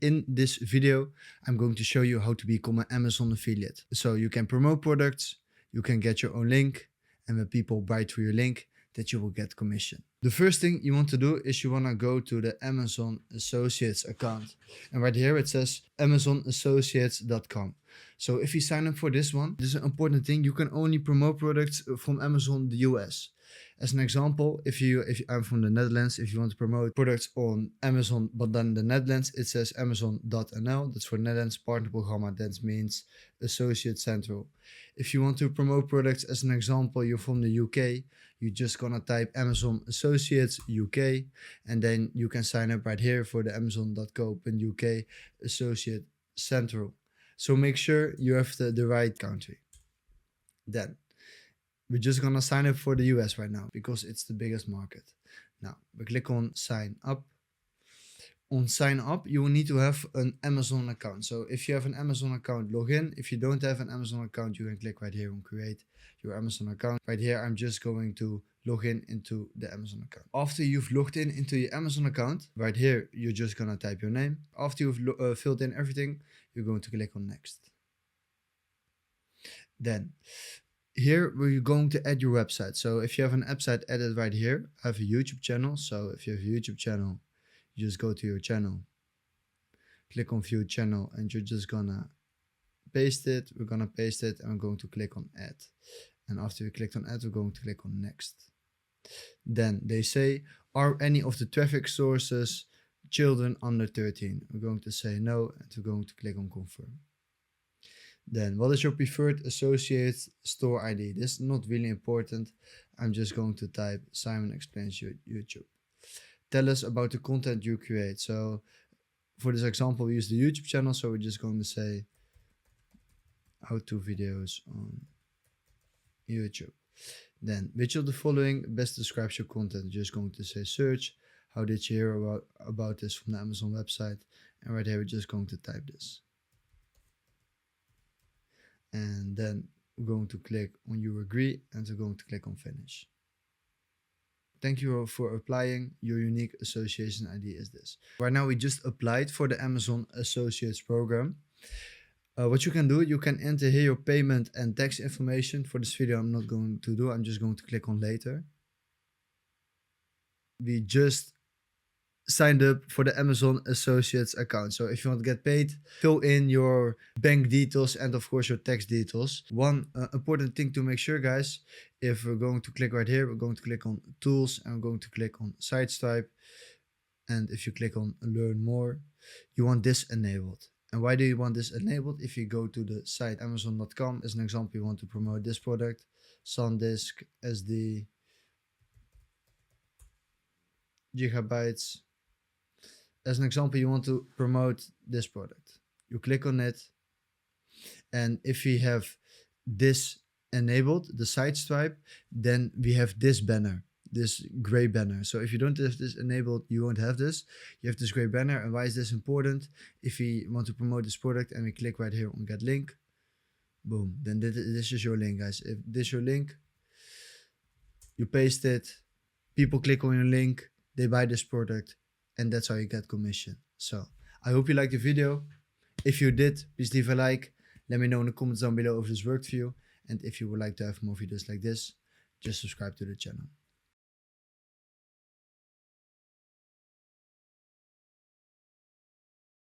In this video, I'm going to show you how to become an Amazon affiliate. So you can promote products, you can get your own link, and when people buy through your link, that you will get commission. The first thing you want to do is you want to go to the Amazon Associates account. And right here it says amazonassociates.com. So if you sign up for this one, this is an important thing. You can only promote products from Amazon the US. As an example, if I'm from the Netherlands, if you want to promote products on Amazon, but then the Netherlands, it says amazon.nl. That's for Netherlands Partnerprogramma. That means Associate Central. If you want to promote products, as an example, you're from the UK, you're just gonna type Amazon Associates UK, and then you can sign up right here for the amazon.co.uk Associate Central. So make sure you have the right country. Then we're just gonna sign up for the US right now because it's the biggest market. Now we click on sign up. On sign up, you will need to have an Amazon account. So if you have an Amazon account, log in. If you don't have an Amazon account, you can click right here on create your Amazon account. Right here, I'm just going to log in into the Amazon account. After you've logged in into your Amazon account, right here, you're just gonna type your name. After you've filled in everything, you're going to click on next. Then here we're going to add your website. So if you have an website, add it right here. I have a YouTube channel. So if you have a YouTube channel, you just go to your channel, click on view channel, and you're just gonna paste it. We're gonna paste it and we're going to click on add. And after we clicked on add, we're going to click on next. Then they say, are any of the traffic sources children under 13? We're going to say no, and we're going to click on confirm. Then what is your preferred associate store ID? This is not really important. I'm just going to type Simon Explains YouTube. Tell us about the content you create. So for this example, we use the YouTube channel. So we're just going to say how-to videos on YouTube. Then which of the following best describes your content? You're just going to say search. How did you hear about this from the Amazon website? And right here, we're just going to type this. And then we're going to click on you agree, and we're going to click on finish. Thank you for applying. Your unique association ID is this. Right now we just applied for the Amazon Associates program. What you can do, you can enter here your payment and tax information. For this video I'm not going to do, I'm just going to click on later. We just signed up for the Amazon Associates account. So if you want to get paid, fill in your bank details and of course your tax details. One important thing to make sure, guys, if we're going to click right here, we're going to click on tools and we're going to click on SiteStripe. And if you click on learn more, you want this enabled. And why do you want this enabled? If you go to the site amazon.com, as an example, you want to promote this product, SanDisk SD gigabytes. As an example, you want to promote this product. You click on it. And if we have this enabled, the SiteStripe, then we have this banner, this gray banner. So if you don't have this enabled, you won't have this. You have this gray banner. And why is this important? If we want to promote this product and we click right here on get link, boom, then this is your link, guys. If this is your link, you paste it, people click on your link, they buy this product, and that's how you get commission. So I hope you liked the video. If you did, please leave a like. Let me know in the comments down below if this worked for you. And if you would like to have more videos like this, just subscribe to the channel.